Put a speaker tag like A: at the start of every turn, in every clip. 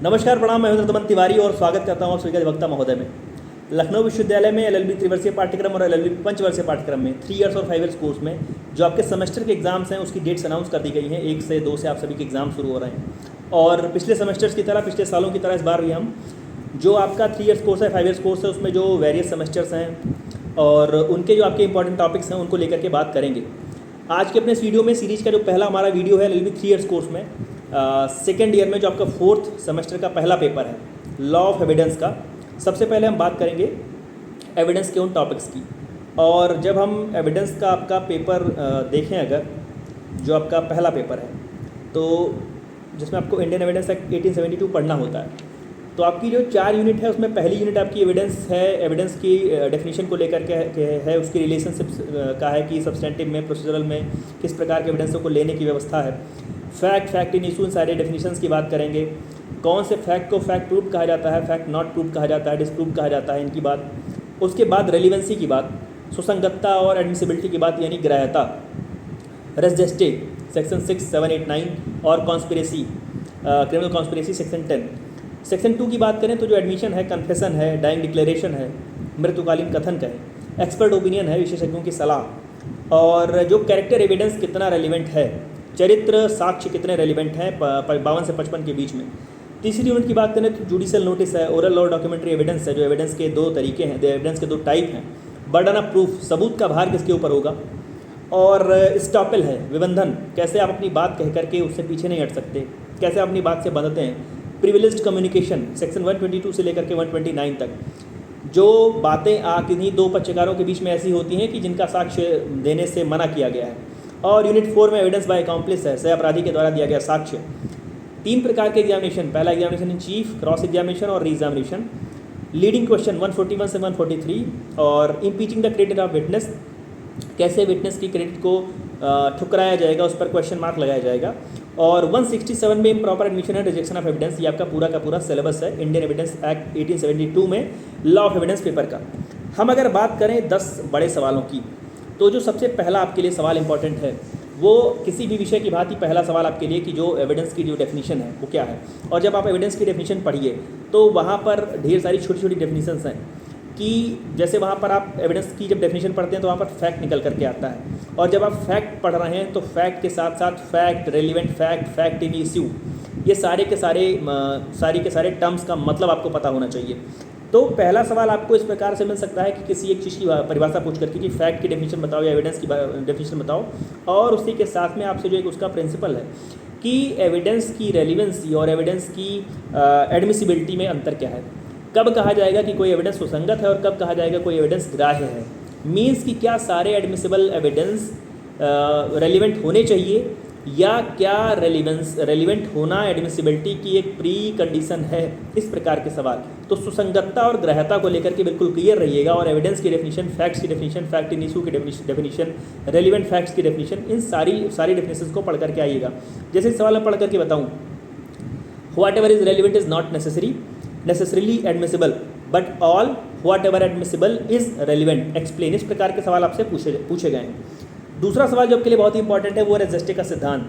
A: नमस्कार, प्रणाम। मैं हूं तिवारी और स्वागत करता हूं आप सभी का अधिवक्ता महोदय में। लखनऊ विश्वविद्यालय में एलएलबी त्रिवर्षीय पाठ्यक्रम और एलएलबी पंचवर्षीय पाठ्यक्रम में 3 ईयर्स और 5 ईयर्स कोर्स में जो आपके सेमेस्टर के एग्जाम्स हैं उसकी डेट्स अनाउंस कर दी गई हैं। 1 से 2 से आप सभी के एग्जाम शुरू हो रहे हैं और पिछले सेमेस्टर्स की तरह, पिछले सालों की तरह इस बार भी हम जो आपका 3 ईयर्स कोर्स है, 5 ईयर्स कोर्स है, उसमें जो वेरियस सेमेस्टर्स हैं और उनके जो आपके इंपॉर्टेंट टॉपिक्स हैं उनको लेकर के बात करेंगे। आज के अपने इस वीडियो में सीरीज़ का जो पहला हमारा वीडियो है एलएलबी 3 ईयर्स कोर्स में सेकेंड ईयर में जो आपका 4th सेमेस्टर का पहला पेपर है लॉ ऑफ एविडेंस का। सबसे पहले हम बात करेंगे एविडेंस के उन टॉपिक्स की। और जब हम एविडेंस का आपका पेपर देखें, अगर जो आपका पहला पेपर है तो जिसमें आपको इंडियन एविडेंस एक्ट 1872 पढ़ना होता है, तो आपकी जो 4 यूनिट है उसमें पहली यूनिट आपकी एविडेंस है। एविडेंस की डेफिनेशन को लेकर के है, उसकी रिलेशनशिप का है कि सब्सटेंटिव में, प्रोसीजरल में किस प्रकार के एविडेंसों को लेने की व्यवस्था है। फैक्ट इन इशू, सारे डेफिनेशंस की बात करेंगे। कौन से फैक्ट को फैक्ट प्रूफ कहा जाता है, फैक्ट नॉट प्रूफ कहा जाता है, डिसप्रूव कहा जाता है, इनकी बात। उसके बाद रेलिवेंसी की बात, सुसंगतता और एडमिसिबिलिटी की बात, यानी ग्राह्यता, रेस जेस्टे सेक्शन 6, 7, 8, 9 और conspiracy, criminal conspiracy section 10। Section 2 की बात करें तो जो एडमिशन है, कन्फेशन है, डाइंग डिक्लेरेशन है, मृत्युकालीन कथन का है, एक्सपर्ट ओपिनियन है, विशेषज्ञों की सलाह, और जो कैरेक्टर एविडेंस कितना रेलिवेंट है, चरित्र साक्ष्य कितने रेलिवेंट हैं 52 से 55 के बीच में। तीसरी यूनिट की बात करें तो जुडिशियल नोटिस है, ओरल और डॉक्यूमेंट्री एविडेंस है, जो एविडेंस के 2 तरीके हैं, एविडेंस के 2 टाइप हैं। बर्डन ऑफ प्रूफ, सबूत का भार किसके ऊपर होगा, और स्टॉपेल है, विबंधन, कैसे आप अपनी बात कह करके उससे पीछे नहीं हट सकते, कैसे आप अपनी बात से बंधते हैं। प्रिविलेज्ड कम्युनिकेशन सेक्शन 122 से लेकर के 129 तक, जो बातें किन्हीं 2 पक्षकारों के बीच में ऐसी होती हैं कि जिनका साक्ष्य देने से मना किया गया है। और यूनिट 4 में एविडेंस बाय अकॉम्प्लिस है, सह अपराधी के द्वारा दिया गया साक्ष्य। 3 प्रकार के एग्जामिनेशन, पहला examination in chief, cross examination और री एग्जामिनेशन। लीडिंग क्वेश्चन 141 से 143 और इम्पीचिंग द क्रेडिट ऑफ विटनेस, कैसे विटनेस की क्रेडिट को ठुकराया जाएगा, उस पर क्वेश्चन मार्क लगाया जाएगा। और 167 में improper admission and rejection of evidence, ये आपका पूरा का पूरा सिलेबस है इंडियन एविडेंस एक्ट 1872 में लॉ ऑफ एविडेंस पेपर का। हम अगर बात करें 10 बड़े सवालों की, तो जो सबसे पहला आपके लिए सवाल इंपॉर्टेंट है वो किसी भी विषय की भांति पहला सवाल आपके लिए कि जो एविडेंस की जो डेफिनेशन है वो क्या है। और जब आप एविडेंस की डेफिनेशन पढ़िए तो वहाँ पर ढेर सारी छोटी छोटी डेफिनेशंस हैं कि जैसे वहाँ पर आप एविडेंस की जब डेफिनेशन पढ़ते हैं तो वहाँ पर फैक्ट निकल करके आता है, और जब आप फैक्ट पढ़ रहे हैं तो फैक्ट के साथ साथ fact, relevant fact, fact in issue, ये सारे के सारे टर्म्स का मतलब आपको पता होना चाहिए। तो पहला सवाल आपको इस प्रकार से मिल सकता है कि किसी एक चीज़ की परिभाषा पूछ करके कि फैक्ट की डेफिनेशन बताओ या एविडेंस की डेफिनेशन बताओ, और उसी के साथ में आपसे जो एक उसका प्रिंसिपल है कि एविडेंस की रेलिवेंसी और एविडेंस की एडमिसिबिलिटी में अंतर क्या है। कब कहा जाएगा कि कोई एविडेंस सुसंगत है और कब कहा जाएगा कोई एविडेंस ग्राह्य है। मीन्स कि क्या सारे एडमिसिबल एविडेंस रेलिवेंट होने चाहिए, या क्या रेलिवेंट होना एडमिसिबिलिटी की एक प्री कंडीशन है, इस प्रकार के सवाल। तो सुसंगतता और ग्राह्यता को लेकर के बिल्कुल क्लियर रहिएगा, और एविडेंस की डेफिनेशन, फैक्ट्स की डेफिनेशन, फैक्ट इन इशू की डेफिनेशन, रेलिवेंट फैक्ट्स की डेफिनेशन, इन सारी डेफिनेशन को पढ़ करके आइएगा। जैसे इस सवाल में पढ़ करके बताऊँ, what ever is relevant is not necessarily admissible but all what ever admissible is relevant, explain, इस प्रकार के सवाल आपसे पूछे गए हैं। दूसरा सवाल जो आपके लिए बहुत ही इंपॉर्टेंट है वो रेस जेस्टे का सिद्धांत,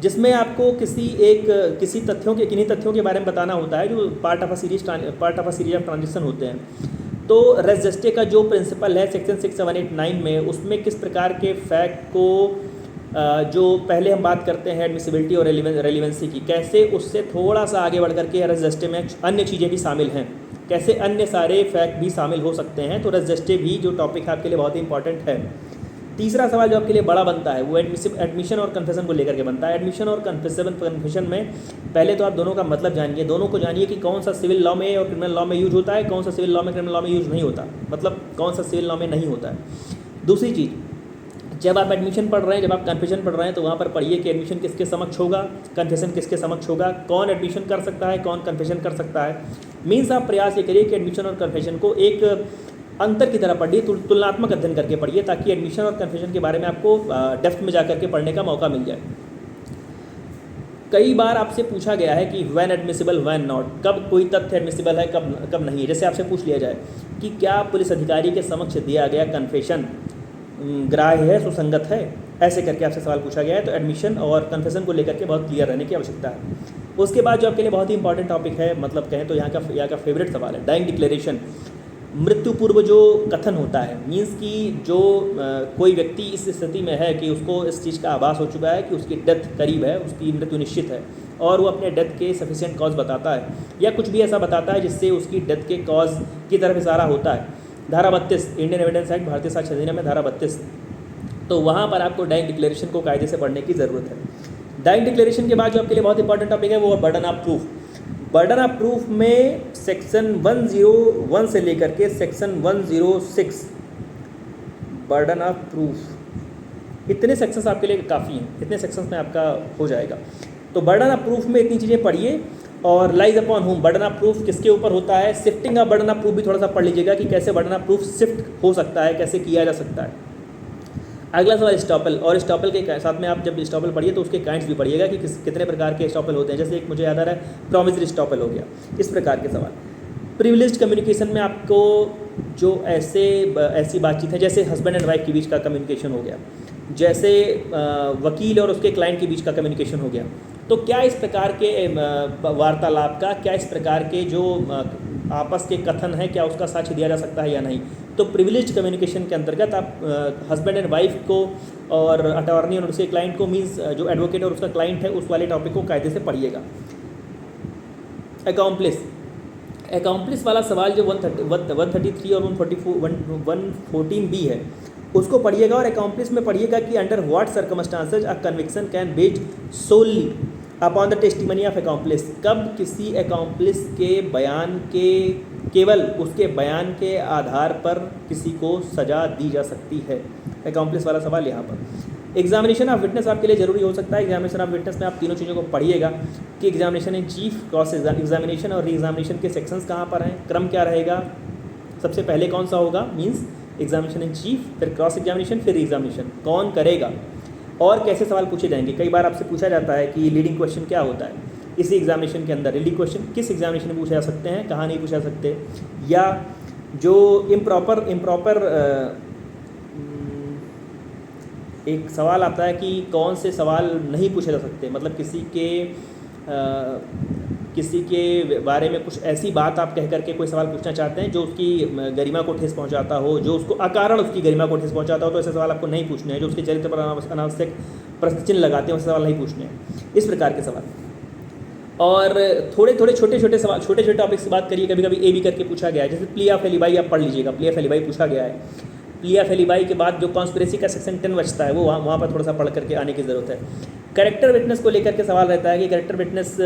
A: जिसमें आपको किन्हीं तथ्यों के बारे में बताना होता है जो part of a series of transition होते हैं। तो रेस जेस्टे का जो प्रिंसिपल है सेक्शन 6, 7, 8, 9 में, उसमें किस प्रकार के फैक्ट को जो पहले हम बात करते हैं एडमिसिबिलिटी और रेलिवेंसी की, कैसे उससे थोड़ा सा आगे बढ़ करके रेस जेस्टे में अन्य चीज़ें भी शामिल हैं, कैसे अन्य सारे फैक्ट भी शामिल हो सकते हैं। तो रेस जेस्टे भी जो टॉपिक है आपके लिए बहुत ही इंपॉर्टेंट है। तीसरा सवाल जो आपके लिए बड़ा बनता है वो एडमिशन और कन्फेशन को लेकर के बनता है। एडमिशन और कन्फेशन में पहले तो आप दोनों का मतलब जानिए, दोनों को जानिए कि कौन सा सिविल लॉ में और क्रिमिनल लॉ में यूज होता है, कौन सा सिविल लॉ में क्रिमिनल लॉ में यूज नहीं होता, मतलब कौन सा सिविल लॉ में नहीं होता है। दूसरी चीज़, जब आप एडमिशन पढ़ रहे हैं, जब आप कन्फेशन पढ़ रहे हैं, तो वहाँ पर पढ़िए कि एडमिशन किसके समक्ष होगा, कन्फेशन किसके समक्ष होगा, कौन एडमिशन कर सकता है, कौन कन्फेशन कर सकता है। मीन्स आप प्रयास ये करिए कि एडमिशन और कन्फेशन को एक अंतर की तरह पढ़िए, तुलनात्मक अध्ययन करके पढ़िए, ताकि एडमिशन और कन्फेशन के बारे में आपको डेप्थ में जाकर के पढ़ने का मौका मिल जाए। कई बार आपसे पूछा गया है कि व्हेन एडमिसिबल व्हेन नॉट, कब कोई तथ्य एडमिसिबल है, कब नहीं। जैसे आपसे पूछ लिया जाए कि क्या पुलिस अधिकारी के समक्ष दिया गया कन्फेशन ग्राह्य है, सुसंगत है, ऐसे करके आपसे सवाल पूछा गया है। तो एडमिशन और कन्फेशन को लेकर के बहुत क्लियर रहने की आवश्यकता है। उसके बाद जो आपके लिए बहुत ही इंपॉर्टेंट टॉपिक है, मतलब कहें तो यहाँ का फेवरेट सवाल है, डाइंग डिक्लेरेशन। मृत्यु पूर्व जो कथन होता है, मीन्स कि जो कोई व्यक्ति इस स्थिति में है कि उसको इस चीज़ का आभास हो चुका है कि उसकी डेथ करीब है, उसकी मृत्यु निश्चित है, और वो अपने डेथ के सफिशिएंट कॉज बताता है या कुछ भी ऐसा बताता है जिससे उसकी डेथ के कॉज की तरफ इशारा होता है। धारा 32 इंडियन एविडेंस एक्ट भारतीय साक्ष्य अधिनियम में धारा 32, तो वहाँ पर आपको डाइंग डिक्लेरेशन को कायदे से पढ़ने की ज़रूरत है। डाइंग डिक्लेरेशन के बाद जो आपके लिए बहुत इंपॉर्टेंट टॉपिक है वो burden of proof. Burden of proof में सेक्शन 101 से लेकर के सेक्शन 106 बर्डन ऑफ प्रूफ, इतने सेक्शंस आपके लिए काफ़ी हैं, इतने सेक्शंस में आपका हो जाएगा। तो बर्डन ऑफ प्रूफ में इतनी चीज़ें पढ़िए। और lies upon home, burden of proof किसके ऊपर होता है, shifting of burden of proof भी थोड़ा सा पढ़ लीजिएगा कि कैसे बर्डन ऑफ प्रूफ शिफ्ट हो सकता है, कैसे किया जा सकता है। अगला सवाल स्टॉपल, और स्टॉपल के साथ में आप जब स्टॉपल पढ़िए तो उसके काइंड्स भी पढ़िएगा कि कितने प्रकार के स्टॉपल होते हैं। जैसे एक मुझे याद आ रहा है प्रोमिसरी स्टॉपल हो गया, इस प्रकार के सवाल। प्रिविलेज्ड कम्युनिकेशन में आपको जो ऐसी बातचीत है, जैसे हस्बैंड एंड वाइफ के बीच का कम्युनिकेशन हो गया, जैसे वकील और उसके क्लाइंट के बीच का कम्युनिकेशन हो गया, तो क्या इस प्रकार के वार्तालाप का, क्या इस प्रकार के जो आपस के कथन है, क्या उसका साक्ष्य दिया जा सकता है या नहीं। तो प्रिविलेज्ड कम्युनिकेशन के अंतर्गत आप हस्बैंड एंड वाइफ को और अटॉर्नी और उसके क्लाइंट को, मीन्स जो एडवोकेट और उसका क्लाइंट है, उस वाले टॉपिक को कायदे से पढ़िएगा। अकॉम्प्लिस वाला सवाल जो 133 और 114 बी है, उसको पढ़िएगा। और अकॉम्प्लिस में पढ़िएगा कि under what circumstances a conviction can based solely upon the testimony of accomplish. कब किसी अकॉम्प्लिस के बयान के, केवल उसके बयान के आधार पर किसी को सज़ा दी जा सकती है। अकॉम्प्लिस वाला सवाल यहाँ पर। एग्जामिनेशन ऑफ विटनेस आपके लिए ज़रूरी हो सकता है। एग्जामिनेशन ऑफ विटनेस में आप तीनों चीज़ों को पढ़िएगा कि examination in chief, cross examination और री एग्जामिनेशन के सेक्शंस कहाँ पर हैं, क्रम क्या रहेगा, सबसे पहले कौन सा होगा, मीन्स एग्जामिनेशन इन चीफ, फिर क्रॉस एग्जामिनेशन, फिर एग्जामिनेशन, कौन करेगा और कैसे सवाल पूछे जाएंगे। कई बार आपसे पूछा जाता है कि लीडिंग क्वेश्चन क्या होता है इसी एग्जामिनेशन के अंदर। लीडिंग क्वेश्चन किस एग्जामिनेशन में पूछे जा सकते हैं, कहाँ नहीं पूछा सकते, या जो इम्प्रॉपर एक सवाल आता है कि कौन से सवाल नहीं पूछे जा सकते, मतलब किसी के बारे में कुछ ऐसी बात आप कह करके कोई सवाल पूछना चाहते हैं जो उसकी गरिमा को ठेस पहुंचाता हो, जो उसको अकारण उसकी गरिमा को ठेस पहुंचाता हो, तो ऐसे सवाल आपको नहीं पूछने हैं। जो उसके चरित्र पर अनावश्यक प्रश्न चिन्ह लगाते हैं, वैसे सवाल नहीं पूछने हैं, इस प्रकार के सवाल। और थोड़े छोटे सवाल, छोटे टॉपिक्स की बात करिए। कभी कभी ए बी करके पूछा गया है, जैसे प्ली ऑफ एलिबाई आप पढ़ लीजिएगा, प्ली ऑफ एलिबाई पूछा गया है। प्ली ऑफ एलिबाई के बाद जो कॉन्स्पिरेसी का सेक्शन 10 बचता है, वो वहाँ पर थोड़ा सा पढ़ करके आने की ज़रूरत है। कैरेक्टर विटनेस को लेकर के सवाल रहता है कि कैरेक्टर विटनेस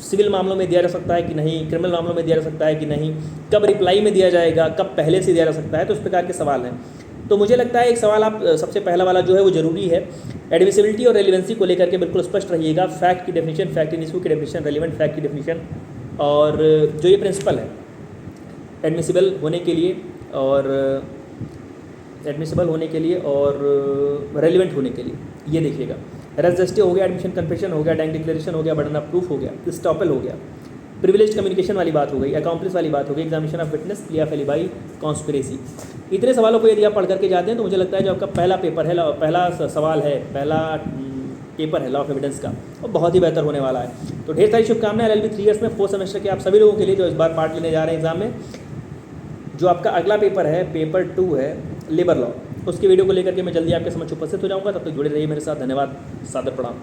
A: सिविल मामलों में दिया जा सकता है कि नहीं, क्रिमिनल मामलों में दिया जा सकता है कि नहीं, कब रिप्लाई में दिया जाएगा, कब पहले से दिया जा सकता है, तो इस प्रकार के सवाल हैं। तो मुझे लगता है एक सवाल आप सबसे पहला वाला जो है वो ज़रूरी है। एडमिसिबिलिटी और रेलिवेंसी को लेकर के बिल्कुल स्पष्ट रहिएगा। फैक्ट की डेफिनेशन, फैक्ट इन इशू की डेफिनेशन, रेलिवेंट फैक्ट की डेफिनेशन, और जो ये प्रिंसिपल है एडमिसिबल होने के लिए और रेलिवेंट होने के लिए, ये देखिएगा। रेजिस्टिव हो गया, एडमिशन कन्फेशन हो गया, डाइंग डिक्लेरेशन हो गया, बर्डन ऑफ प्रूफ हो गया, स्टॉपल हो गया, प्रिविलेज कम्युनिकेशन वाली बात हो गई, अकॉम्प्लिस वाली बात हो गई, examination of witness, plea of alibi, conspiracy. इतने सवालों को यदि आप पढ़ करके जाते हैं तो मुझे लगता है जो आपका पहला पेपर है, पहला सवाल है, पहला पेपर है लॉ ऑफ एविडेंस का, वो बहुत ही बेहतर होने वाला है। तो ढेर सारी शुभकामनाएं LLB 3 ईयर्स में 4 सेमेस्टर के आप सभी लोगों के लिए जो इस बार पार्ट लेने जा रहे हैं एग्जाम में। जो आपका अगला पेपर है, पेपर 2 है लेबर लॉ, उसकी वीडियो को लेकर के मैं जल्दी आपके समक्ष उपस्थित हो जाऊंगा। तब तक जुड़े रहिए मेरे साथ। धन्यवाद, सादर प्रणाम।